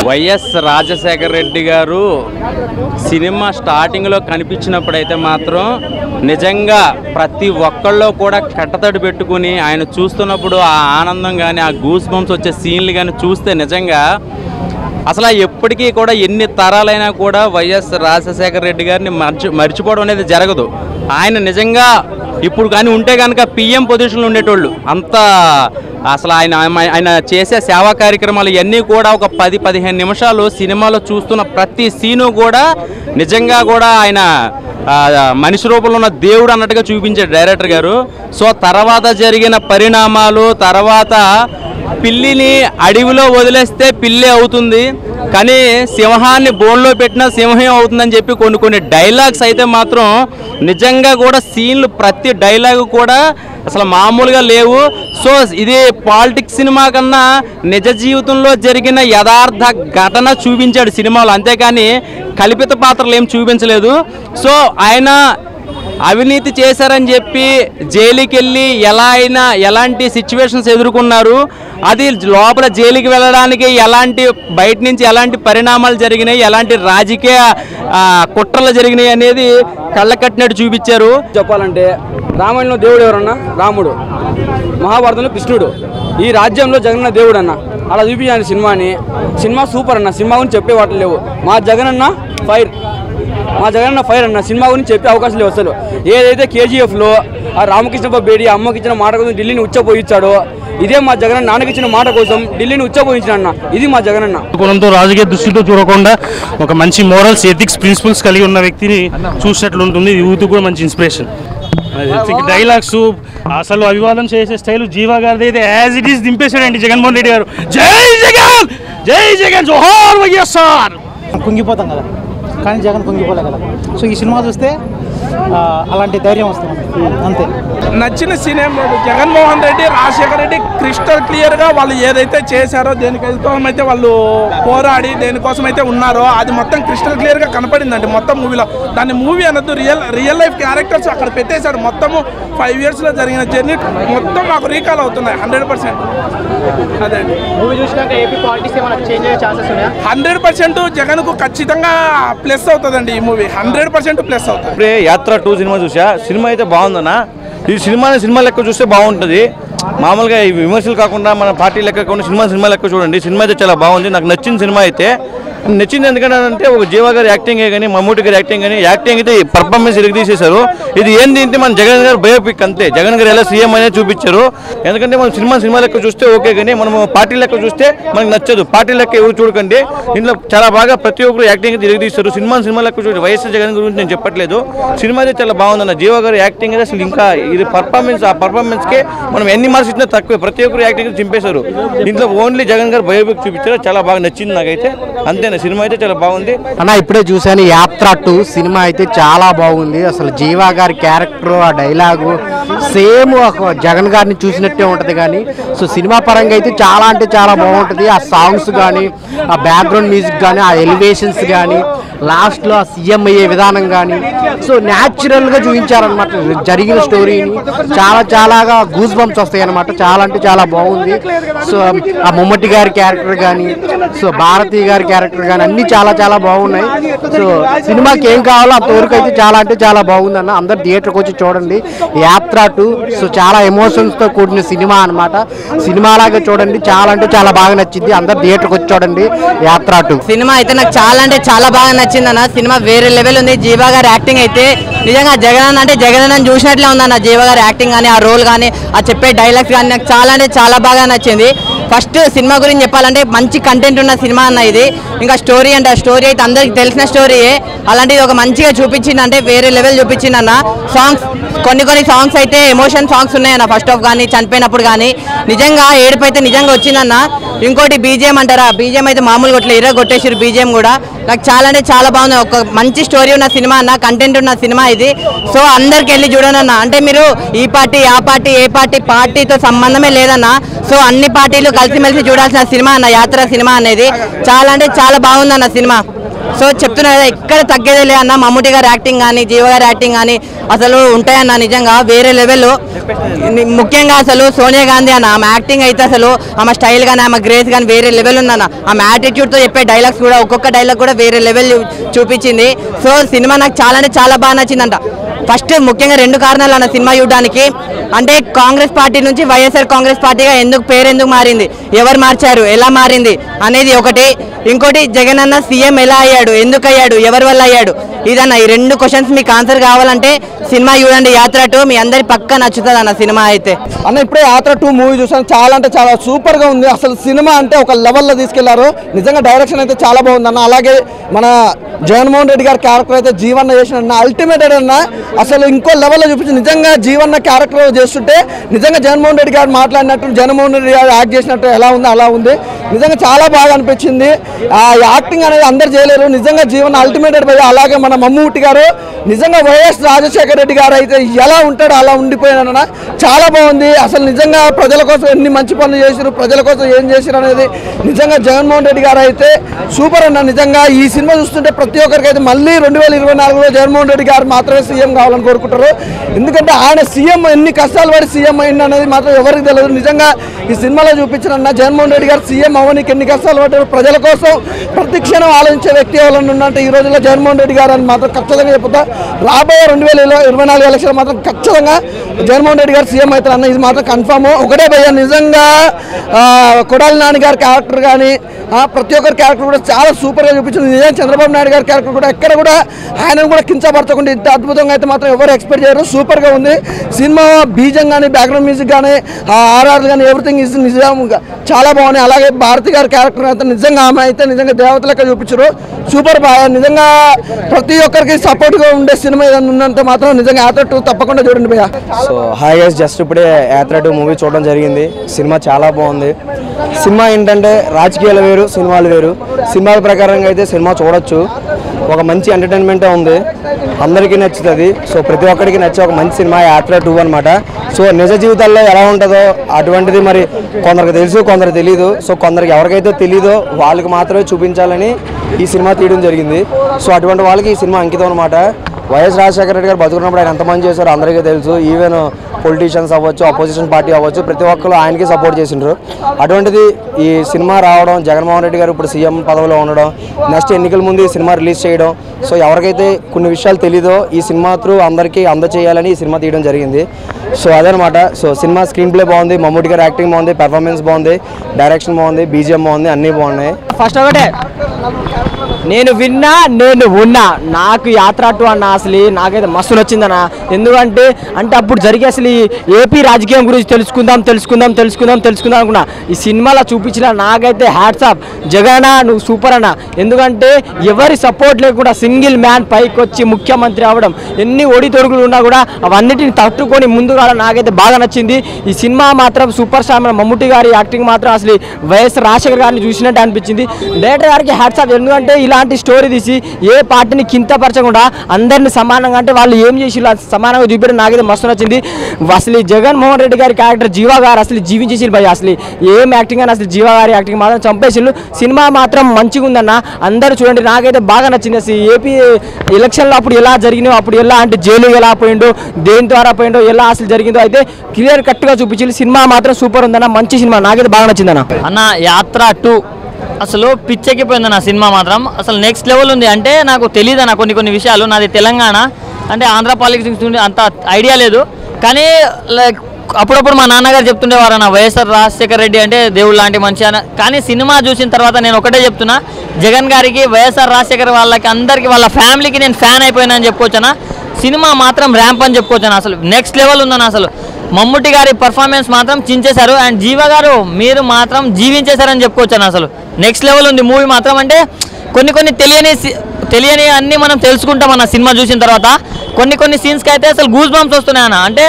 YS Rajasekhara Reddy గారు cinema స్టార్టింగ్లో కనిపించినప్పుడైతే మాత్రం నిజంగా ప్రతి ఒక్కళ్ళలో కూడా కట్టతడి పెట్టుకుని ఆయన చూస్తున్నప్పుడు ఆ ఆనందం కానీ ఆ గూస్ బంప్స్ వచ్చే సీన్లు కానీ చూస్తే నిజంగా అసలు ఎప్పటికీ కూడా ఎన్ని తరాలైనా కూడా వైఎస్ రాజశేఖర రెడ్డి గారిని మర్చిపోవడం అనేది జరగదు. ఆయన నిజంగా ఇప్పుడు కానీ ఉంటే కనుక పిఎం పొజిషన్లో ఉండేటోళ్ళు అంత అసలు ఆయన చేసే సేవా కార్యక్రమాలు ఇవన్నీ కూడా ఒక 10-15 నిమిషాలు సినిమాలో చూస్తున్న ప్రతి సీను కూడా నిజంగా కూడా ఆయన మనిషి రూపంలో ఉన్న దేవుడు అన్నట్టుగా చూపించాడు డైరెక్టర్ గారు. సో తర్వాత జరిగిన పరిణామాలు, తర్వాత పిల్లిని అడవిలో వదిలేస్తే పిల్లి అవుతుంది, కానీ సింహాన్ని బోన్లో పెట్టినా సింహం అవుతుందని చెప్పి కొన్ని డైలాగ్స్ అయితే మాత్రం నిజంగా కూడా సీన్లు ప్రతి డైలాగు కూడా అసలు మామూలుగా లేవు. సో ఇది పాలిటిక్స్ సినిమా కన్నా నిజ జీవితంలో జరిగిన యథార్థ ఘటన చూపించాడు సినిమాలో, అంతేకాని కల్పిత పాత్రలు ఏం చూపించలేదు. సో ఆయన అవినీతి చేశారని చెప్పి జైలుకి వెళ్ళి ఎలాంటి సిచ్యువేషన్స్ ఎదుర్కొన్నారు, అది లోపల జైలుకి వెళ్ళడానికి బయట నుంచి ఎలాంటి పరిణామాలు జరిగినాయి, ఎలాంటి రాజకీయ కుట్రలు జరిగినాయి అనేది కళ్ళ కట్టినట్టు చూపించారు. చెప్పాలంటే రామాయణంలో దేవుడు ఎవరన్నా? రాముడు. మహాభారతంలో కృష్ణుడు. ఈ రాజ్యంలో జగనన్న దేవుడు అన్న. అలా చూపించాను సినిమాని. సినిమా సూపర్ అన్న. సినిమా గురించి చెప్పే వాటి లేవు. మా జగనన్న ఫైర్ అన్న. సినిమా గురించి చెప్పే అవకాశం లేవు అసలు. ఏదైతే కేజీఎఫ్లో ఆ రామకృష్ణ బేడి అమ్మకి ఇచ్చిన మాట కోసం ఢిల్లీని ఉచ్చపోయించాడో, ఇదే మా జగనన్న నాన్నకి ఇచ్చిన మాట కోసం ఢిల్లీని ఉచ్చపోయించాడన్న. ఇది మా జగనన్న. కోణంతో రాజకీయ దృష్టితో చూడకుండా ఒక మంచి మోరల్స్, ఎథిక్స్, ప్రిన్సిపల్స్ కలిగి ఉన్న వ్యక్తిని చూసినట్లు ఉంటుంది. యూత్ కూడా మంచి ఇన్స్పిరేషన్. డైలాగ్స్ అసలు అభివాదం చేసే స్టైల్ జీవా గారిది అయితే యాజ్ ఇట్ ఈస్ దింపేశాడండి జగన్మోహన్ రెడ్డి గారు. జై జగన్, జై జగన్, జోహార్ వైఎస్ఆర్. కుంగిపోతాం కదా, కానీ జగన్ కుంగిపోలే కదా. సో ఈ సినిమా చూస్తే అలాంటి ధైర్యం వస్తుంది అంతే. నచ్చిన సీన్ ఏం లేదు. జగన్మోహన్ రెడ్డి, రాజశేఖర రెడ్డి క్రిస్టల్ క్లియర్గా వాళ్ళు ఏదైతే చేశారో, దేనికోసం అయితే వాళ్ళు పోరాడి దేనికోసం అయితే ఉన్నారో అది మొత్తం క్రిస్టల్ క్లియర్గా కనపడిందండి మొత్తం మూవీలో. దాన్ని మూవీ అనొద్దు, రియల్ లైఫ్ క్యారెక్టర్స్ అక్కడ పెట్టేశాడు. మొత్తము 5 yearsలో జరిగిన జర్నీ మొత్తం మాకు రీకాల్ అవుతున్నాయి 100%. అదే మూవీ చూసినాక ఏపీ పాలిటిక్స్ ఏమైనా చేంజ్ అయ్యే ఛాన్సెస్ ఉన్నాయా? 100% జగన్కు ఖచ్చితంగా ప్లస్ అవుతుందండి ఈ మూవీ. 100% ప్లస్ అవుతుంది. ఇప్పుడే యాత్ర 2 సినిమా చూసా. సినిమా అయితే బాగుందన్న. ఈ సినిమా లెక్క చూస్తే బాగుంటుంది. మామూలుగా ఈ విమర్శలు కాకుండా మన పార్టీ లెక్క కాకుండా సినిమా లెక్క చూడండి. సినిమా అయితే చాలా బాగుంది. నాకు నచ్చిన సినిమా అయితే నచ్చింది. ఎందుకంటే ఒక జీవా గారి యాక్టింగ్ కానీ, మమ్మూటి గారి యాక్టింగ్ అయితే పర్ఫార్మెన్స్ తీసేశారు. ఇది ఏంటి అంటే మన జగన్ గారు బయోపిక్ అంతే. జగన్ గారు ఎలా సీఎం అనేది చూపించారు. ఎందుకంటే మనం సినిమా లెక్క చూస్తే ఓకే, కానీ మనం పార్టీ లెక్క చూస్తే మనకు నచ్చదు. పార్టీ లెక్క ఎవరు చూడకండి. దీంట్లో చాలా బాగా ప్రతి ఒక్కరు యాక్టింగ్ అయితే తీస్తారు. సినిమా లెక్క చూడండి. వైఎస్ జగన్ గురించి నేను చెప్పట్లేదు. సినిమా అయితే చాలా బాగుందన్న. జీవా గారి యాక్టింగ్ అయితే అసలు ఇంకా ఇది ఆ పర్ఫార్మెన్స్కే మనం ఎన్ని మార్క్స్ ఇచ్చినా తక్కువే. ప్రతి ఒక్కరు యాక్టింగ్ చింపేశారు. దీంట్లో ఓన్లీ జగన్ గారు బయోపిక్ చూపించారు. చాలా బాగా నచ్చింది నాకైతే. అంతేనా, సినిమా అయితే చాలా బాగుంది అన్న. ఇప్పుడే చూశాను యాత్ర 2 సినిమా అయితే చాలా బాగుంది. అసలు జీవా గారి క్యారెక్టర్, ఆ డైలాగు సేమ్ జగన్ గారిని చూసినట్టే ఉంటుంది. కానీ సో సినిమా పరంగా అయితే చాలా అంటే చాలా బాగుంటుంది. ఆ సాంగ్స్ కానీ, ఆ బ్యాక్గ్రౌండ్ మ్యూజిక్ కానీ, ఆ ఎలివేషన్స్ కానీ, లాస్ట్లో ఆ సీఎం అయ్యే విధానం కానీ సో న్యాచురల్గా చూపించారనమాట జరిగిన స్టోరీని. చాలాగా గూస్ బంప్స్ వస్తాయి అనమాట. చాలా అంటే చాలా బాగుంది. సో ఆ మమ్మటి గారి క్యారెక్టర్ కానీ, సో భారతి గారి క్యారెక్టర్ కానీ అన్నీ చాలా బాగున్నాయి. సో సినిమాకి ఏం కావాలో అంతవరకు అయితే చాలా అంటే చాలా బాగుంది అన్న. అందరు థియేటర్కి వచ్చి చూడండి యాత్ర 2. సో చాలా ఎమోషన్స్తో కూడిన సినిమా అనమాట. సినిమా లాగా చూడండి. చాలా అంటే చాలా బాగా నచ్చింది. అందరు థియేటర్కి వచ్చి చూడండి యాత్ర 2 సినిమా అయితే నాకు చాలా అంటే చాలా బాగా నచ్చింది అన్న. సినిమా వేరే లెవెల్ ఉంది. జీవా గారి యాక్టింగ్ అయితే నిజంగా జగన్ అంటే జగన్ చూసినట్లే ఉందన్న. జీవా గారి యాక్టింగ్ కానీ, ఆ రోల్ కానీ, ఆ చెప్పే డైలాగ్స్ కానీ నాకు చాలా అంటే చాలా బాగా నచ్చింది. ఫస్ట్ సినిమా గురించి చెప్పాలంటే మంచి కంటెంట్ ఉన్న సినిమా అన్న ఇది. ఇంకా స్టోరీ అంటే ఆ స్టోరీ అయితే అందరికి తెలిసిన స్టోరీయే. అలాంటిది ఒక మంచిగా చూపించింది అంటే వేరే లెవెల్ చూపించింది అన్న. సాంగ్స్ కొన్ని సాంగ్స్ అయితే ఎమోషన్ సాంగ్స్ ఉన్నాయన్న. ఫస్ట్ ఆఫ్ కానీ, చనిపోయినప్పుడు కానీ నిజంగా ఏడుపు అయితే నిజంగా వచ్చిందన్న. ఇంకోటి బీజిఎం అంటారా, బీజిఎం అయితే మామూలు కొట్టలే, కొట్టేసారు బీజిఎం కూడా. నాకు చాలా అంటే చాలా బాగుంది. ఒక మంచి స్టోరీ ఉన్న సినిమా అన్న, కంటెంట్ ఉన్న సినిమా ఇది. సో అందరికి వెళ్ళి చూడండి అన్న. అంటే మీరు ఈ పార్టీ ఆ పార్టీ ఏ పార్టీతో సంబంధమే లేదన్న. సో అన్ని పార్టీలు కలిసిమెలిసి చూడాల్సిన సినిమా అన్న యాత్ర సినిమా అనేది. చాలా అంటే చాలా బాగుందన్న సినిమా. సో చెప్తున్నా కదా ఎక్కడ తగ్గేదే లే అన్న. మమ్ముటి గారి యాక్టింగ్ కానీ జీవ గారి యాక్టింగ్ కానీ అసలు ఉంటాయన్న నిజంగా వేరే లెవెల్లో. ముఖ్యంగా అసలు సోనియా గాంధీ అన్న ఆమె యాక్టింగ్ అయితే అసలు ఆమె స్టైల్ కానీ ఆమె గ్రేస్ కానీ వేరే లెవెల్ ఉందన్న. ఆమె యాటిట్యూడ్తో చెప్పే డైలాగ్స్ కూడా ఒక్కొక్క డైలాగ్ కూడా వేరే లెవెల్ చూపించింది. సో సినిమా నాకు చాలా అంటే చాలా బాగా నచ్చిందంట. ఫస్ట్ ముఖ్యంగా 2 కారణాలు అన్న సినిమా చూడడానికి. అంటే కాంగ్రెస్ పార్టీ నుంచి వైఎస్ఆర్ కాంగ్రెస్ పార్టీగా పేరు ఎందుకు మారింది, ఎవరు మార్చారు, ఎలా మారింది అనేది ఒకటి. ఇంకోటి జగన్ అన్న సీఎం ఎలా అయ్యాడు, ఎందుకు అయ్యాడు, ఎవరి వల్ల అయ్యాడు, ఇదన్న. ఈ 2 క్వశ్చన్స్ మీకు ఆన్సర్ కావాలంటే సినిమా చూడండి యాత్ర 2. మీ అందరి పక్క నచ్చుతుంది అన్న సినిమా అయితే. అన్న ఇప్పుడే యాత్ర 2 మూవీ చూసాను. చాలా అంటే చాలా సూపర్గా ఉంది. అసలు సినిమా అంటే ఒక లెవెల్లో తీసుకెళ్లారు. నిజంగా డైరెక్షన్ అయితే చాలా బాగుంది అన్న. అలాగే మన జగన్మోహన్ రెడ్డి గారి క్యారెక్టర్ అయితే జీవన్న చేసిన అల్టిమేటెడ్ అన్న. అసలు ఇంకో లెవెల్లో చూపించి నిజంగా జీవన్న క్యారెక్టర్ చేస్తుంటే నిజంగా జగన్మోహన్ రెడ్డి గారు మాట్లాడినట్టు, జగన్మోహన్ రెడ్డి గారు యాక్ట్ చేసినట్టు ఎలా ఉందో అలా ఉంది. నిజంగా చాలా బాగా అనిపించింది. ఆ యాక్టింగ్ అనేది అందరు చేయలేరు. నిజంగా జీవన్న అల్టిమేటెడ్ పోయి. అలాగే మన మమ్ముటి గారు నిజంగా వైఎస్ రాజశేఖర రెడ్డి గారు అయితే ఎలా ఉంటాడో అలా ఉండిపోయాడన్న. చాలా బాగుంది. అసలు నిజంగా ప్రజల కోసం ఎన్ని మంచి పనులు చేశారు, ప్రజల కోసం ఏం చేశారు అనేది నిజంగా జగన్మోహన్ రెడ్డి గారు అయితే సూపర్ అన్న. నిజంగా ఈ సినిమా చూస్తుంటే ప్రతి ఒక్కరికి అయితే మళ్ళీ 2024లో జగన్మోహన్ రెడ్డి గారు మాత్రమే సీఎం కావాలని కోరుకుంటారు. ఎందుకంటే ఆయన సీఎం ఎన్ని కష్టాలు పడి సీఎం అయింది అనేది మాత్రం ఎవరికి తెలియదు. నిజంగా ఈ సినిమాలో చూపించిన జగన్మోహన్ రెడ్డి గారు సీఎం అవ్వడానికి ఎన్ని కష్టాలు పడ్డారు, ప్రజల కోసం ప్రతి క్షణం ఆలోచించే వ్యక్తి ఎవరైనా ఉన్నంటే ఈ రోజుల్లో జగన్మోహన్ రెడ్డి గారు అని మాత్రం ఖచ్చితంగా చెప్తా. రాబోయే 2024 ఎలక్షన్ మాత్రం ఖచ్చితంగా జగన్మోహన్ రెడ్డి గారు సీఎం అవుతారు అన్న. ఇది మాత్రం కన్ఫామ్. ఒకటే భయ్య, నిజంగా కొడాలి నాని గారి క్యారెక్టర్ కానీ ప్రతి ఒక్కరి క్యారెక్టర్ కూడా చాలా సూపర్గా చూపించింది. నిజంగా చంద్రబాబు నాయుడు గారి క్యారెక్టర్ కూడా ఎక్కడ కూడా ఆయనను కూడా కించపరచకుండా ఇంత అద్భుతంగా అయితే మాత్రం ఎవరు ఎక్స్పెక్ట్ చేయరు. సూపర్గా ఉంది సినిమా. బీజం కానీ, బ్యాక్గ్రౌండ్ మ్యూజిక్ కానీ, ఆర్ఆర్ కానీ ఎవ్రీథింగ్ ఇస్ నిజంగా చాలా బాగున్నాయి. అలాగే భారతి గారి క్యారెక్టర్ అయితే నిజంగా ఆమె అయితే నిజంగా దేవత లెక్క చూపించారు. సూపర్ బాగా నిజంగా ప్రతి ఒక్కరికి సపోర్ట్గా ఉండే సినిమా ఏదైనా ఉందంటే మాత్రం నిజంగా యాత్ర 2 తప్పకుండా చూడండి భయ్య. సో హాయ్ గైస్, జస్ట్ ఇప్పుడే యాత్ర 2 మూవీ చూడడం జరిగింది. సినిమా చాలా బాగుంది. సినిమా ఏంటంటే రాజకీయాలు వేరు, సినిమాలు వేరు. సినిమాల ప్రకారంగా అయితే సినిమా చూడొచ్చు. ఒక మంచి ఎంటర్టైన్మెంటే ఉంది, అందరికీ నచ్చుతుంది. సో ప్రతి ఒక్కరికి నచ్చే ఒక మంచి సినిమా యాత్ర 2 అనమాట. సో నిజ జీవితాల్లో ఎలా ఉంటుందో అటువంటిది మరి కొందరికి తెలుసు, కొందరు తెలీదు. సో కొందరికి ఎవరికైతే తెలీదో వాళ్ళకి మాత్రమే చూపించాలని ఈ సినిమా తీయడం జరిగింది. సో అటువంటి వాళ్ళకి ఈ సినిమా అంకితం అనమాట. వైఎస్ రాజశేఖర రెడ్డి గారు బతుకున్నప్పుడు ఆయన ఎంతమంది చేశారో అందరికీ తెలుసు. ఈవెన్ పొలిటీషియన్స్ అవ్వచ్చు, అపోజిషన్ పార్టీ అవ్వచ్చు, ప్రతి ఒక్కరు ఆయనకి సపోర్ట్ చేసిండ్రు. అటువంటిది ఈ సినిమా రావడం, జగన్మోహన్ రెడ్డి గారు ఇప్పుడు సీఎం పదవిలో ఉండడం, నెక్స్ట్ ఎన్నికల ముందు ఈ సినిమా రిలీజ్ చేయడం. సో ఎవరికైతే కొన్ని విషయాలు తెలీదో ఈ సినిమా త్రూ అందరికీ అందచేయాలని ఈ సినిమా తీయడం జరిగింది. సో అదనమాట. సో సినిమా స్క్రీన్ ప్లే బాగుంది, మమ్ముటి గారి యాక్టింగ్ బాగుంది, పెర్ఫార్మెన్స్ బాగుంది, డైరెక్షన్ బాగుంది, బీజిఎం బాగుంది, అన్నీ బాగున్నాయి. ఫస్ట్ ఒకటే నేను విన్నా, నేను ఉన్నా, నాకు యాత్ర 2 అన్న అసలు నాకైతే మస్తు నచ్చిందన్న. ఎందుకంటే అప్పుడు జరిగే అసలు ఏపీ రాజకీయం గురించి తెలుసుకుందాం అనుకున్నా. ఈ సినిమాలో చూపించిన నాకైతే హ్యాట్స్ ఆఫ్. జగన్ నువ్వు సూపర్ అన్న. ఎందుకంటే ఎవరి సపోర్ట్ లేకుండా సింగిల్ మ్యాన్ పైకి వచ్చి ముఖ్యమంత్రి అవ్వడం, ఎన్ని ఒడితొడుగులు ఉన్నా కూడా అవన్నిటిని తట్టుకొని ముందుగా నాకైతే బాగా నచ్చింది. ఈ సినిమా మాత్రం సూపర్ స్టార్ మమ్ముటి గారి యాక్టింగ్ మాత్రం అసలు వైఎస్ రాజశేఖర్ గారిని చూసినట్టు అనిపించింది. డైరెక్టర్ గారికి హ్యాట్స్ ఆఫ్. ఎందుకంటే ఇలాంటి స్టోరీ తీసి ఏ పార్టీని కించపరచకుండా అందరిని సమానంగా, అంటే వాళ్ళు ఏం చేసి సమానంగా చూపించడం నాకైతే మస్తు నచ్చింది. అసలు జగన్మోహన్ రెడ్డి గారి క్యారెక్టర్ జీవా గారు అసలు జీవించేసి భయ. అసలు ఏం యాక్టింగ్ అని అసలు జీవా గారి యాక్టింగ్ మాత్రం చంపేసిళ్ళు. సినిమా మాత్రం మంచిగా ఉందన్న, అందరూ చూడండి. నాకైతే బాగా నచ్చింది. అసలు ఏపీ ఎలక్షన్లో అప్పుడు ఎలా జరిగినాయో, అప్పుడు ఎలా అంటే జైలు ఎలా పోయిండో, దేని ద్వారా పోయిండో, ఎలా అసలు జరిగిందో అయితే క్లియర్ కట్గా చూపించింది. సినిమా మాత్రం సూపర్ ఉందన్న, మంచి సినిమా, నాకైతే బాగా నచ్చిందన్న. అన్న యాత్ర 2 అసలు పిచ్చెక్కిపోయింది నా సినిమా మాత్రం. అసలు నెక్స్ట్ లెవెల్ ఉంది. అంటే నాకు తెలియదు అన్న కొన్ని విషయాలు. నాది తెలంగాణ, అంటే ఆంధ్ర పాలిటిక్స్ అంత ఐడియా లేదు. కానీ లైక్ అప్పుడప్పుడు మా నాన్నగారు చెప్తుండేవారు అన్న, వైఎస్ఆర్ రాజశేఖర రెడ్డి అంటే దేవుడు లాంటి మనిషి అన్న. కానీ సినిమా చూసిన తర్వాత నేను ఒకటే చెప్తున్నా, జగన్ గారికి, వైఎస్ఆర్ రాజశేఖర్ వాళ్ళకి అందరికీ, వాళ్ళ ఫ్యామిలీకి నేను ఫ్యాన్ అయిపోయినా అని చెప్పుకోవచ్చా. సినిమా మాత్రం ర్యాంప్ అని చెప్పుకోవచ్చాను. అసలు నెక్స్ట్ లెవెల్ ఉందన్న. అసలు మమ్ముటి గారి పర్ఫార్మెన్స్ మాత్రం చించేశారు. అండ్ జీవ గారు మీరు మాత్రం జీవించేశారని చెప్పుకోవచ్చాను. అసలు నెక్స్ట్ లెవెల్ ఉంది మూవీ మాత్రం. అంటే కొన్ని తెలియని అన్నీ మనం తెలుసుకుంటాం అన్న సినిమా చూసిన తర్వాత. కొన్ని సీన్స్కి అయితే అసలు గూస్ బంప్స్ వస్తున్నాయి అన్న. అంటే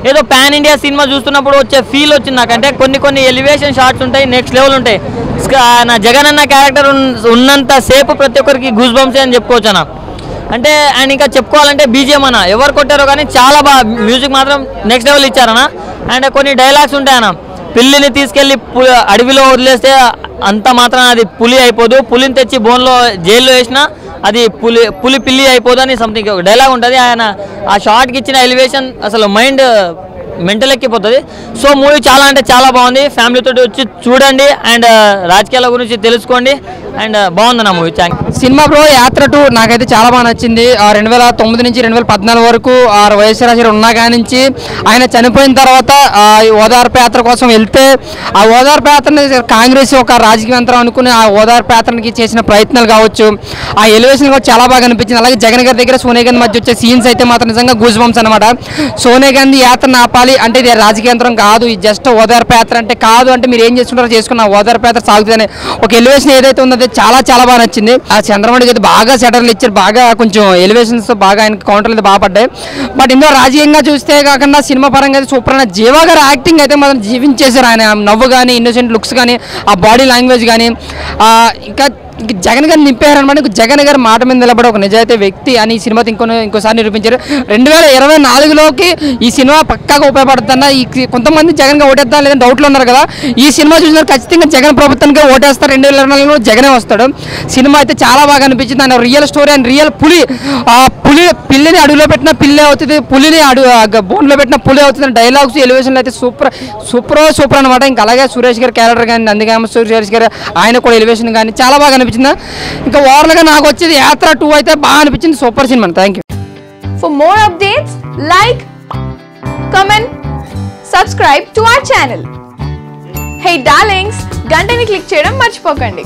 ఏదో పాన్ ఇండియా సినిమా చూస్తున్నప్పుడు వచ్చే ఫీల్ వచ్చింది నాకు. అంటే కొన్ని ఎలివేషన్ షాట్స్ ఉంటాయి, నెక్స్ట్ లెవెల్ ఉంటాయి. నా జగన్ అన్న క్యారెక్టర్ ఉన్నంత సేపు ప్రతి ఒక్కరికి గూస్ బంప్స్ అని చెప్పుకోవచ్చు అన్న. అంటే ఆయన ఇంకా చెప్పుకోవాలంటే బీజిఎం అన్న, ఎవరు కొట్టారో కానీ చాలా బాగా మ్యూజిక్ మాత్రం నెక్స్ట్ లెవెల్ ఇచ్చారన్న. అండ్ కొన్ని డైలాగ్స్ ఉంటాయన్న, పిల్లిని తీసుకెళ్ళి అడవిలో వదిలేస్తే అంత మాత్రం అది పులి అయిపోదు, పులిని తెచ్చి బోన్లో జైల్లో వేసినా అది పులి పిల్లి అయిపోదని సంథింగ్ ఒక డైలాగ్ ఉంటుంది. ఆయన ఆ షార్ట్కి ఇచ్చిన ఎలివేషన్ అసలు మైండ్ మెంటల్ ఎక్కిపోతుంది. సో మూవీ చాలా అంటే చాలా బాగుంది. ఫ్యామిలీతో వచ్చి చూడండి అండ్ రాజకీయాల గురించి తెలుసుకోండి అండ్ బాగుంది మూవీ. థ్యాంక్ సినిమా బ్రో యాత్ర 2 నాకైతే చాలా బాగా నచ్చింది. 2009 నుంచి 2014 వరకు వైఎస్ రాజశేఖర్ ఉన్నా కాడి నుంచి ఆయన చనిపోయిన తర్వాత ఓదార్పు యాత్ర కోసం వెళ్తే ఆ ఓదార్పు యాత్రని కాంగ్రెస్ ఒక రాజకీయంత్రం అనుకుని ఆ ఓదార్పు యాత్రకి చేసిన ప్రయత్నాలు కావచ్చు, ఆ ఎలివేషన్ కూడా చాలా బాగా అనిపించింది. అలాగే జగన్ గారి దగ్గర సోనియా గాంధీ మధ్య వచ్చే సీన్స్ అయితే మాత్రం నిజంగా గూస్ బంప్స్ అనమాట. సోనియా గాంధీ యాత్ర ఆపాలి అంటే ఇది రాజకీయంత్రం కాదు, ఇది జస్ట్ ఓదార్పు యాత్ర అంటే కాదు, అంటే మీరు ఏం చేసుకుంటారో చేసుకున్న ఓదార్పు యాత్ర సాగుతుందని ఒక ఎలివేషన్ ఏదైతే ఉందో చాలా చాలా బాగా నచ్చింది. ఆ చంద్రబాబు అయితే బాగా సెటర్లు ఇచ్చారు, బాగా కొంచెం ఎలివేషన్స్ బాగా ఆయనకి కౌంటర్లు అయితే బాగా పడ్డాయి. బట్ ఇందులో రాజకీయంగా చూస్తే కాకుండా సినిమా పరంగా అయితే సూపర్ అయిన జీవా గారి యాక్టింగ్ అయితే మాత్రం జీవించేశారు. ఆయన నవ్వు కానీ, ఇన్నోసెంట్ లుక్స్ కానీ, ఆ బాడీ లాంగ్వేజ్ కానీ, ఇంకా జగన్ గారిని నింపారనమాట. జగన్ గారి మాట మీద నిలబడే ఒక నిజాయితీ వ్యక్తి అని ఈ సినిమాతో ఇంకోసారి నిరూపించారు. 2024లోకి ఈ సినిమా పక్కాగా ఉపయోగపడుతుందా, కొంతమంది జగన్గా ఓటేద్దాం లేదని డౌట్లు ఉన్నారు కదా, ఈ సినిమా చూసిన ఖచ్చితంగా జగన్ ప్రభుత్వానికి ఓటేస్తారు. 2024లో జగనే వస్తాడు. సినిమా అయితే చాలా బాగా అనిపించింది. ఆయన రియల్ స్టోరీ అండ్ రియల్ పిల్లిని అడుగులో పెట్టిన పిల్లే అవుతుంది, పులిని బోన్లో పెట్టిన పులి అవుతుంది. డైలాగ్స్ ఎలివేషన్లు అయితే సూపర్ అనమాట. ఇంకా అలాగే సురేష్ గారి క్యారెక్టర్ కానీ, నందిగామ సురేష్ గారు ఆయన కూడా ఎలివేషన్ కానీ చాలా బాగా అనిపించింది. ఇంకా ఓవర్గా నాకు వచ్చేది యాత్ర 2 అయితే బాగా అనిపించింది. Super cinema. Thank you. For more updates, like, comment, subscribe to our channel. Hey darlings, గంటని click చేయడం మర్చిపోకండి.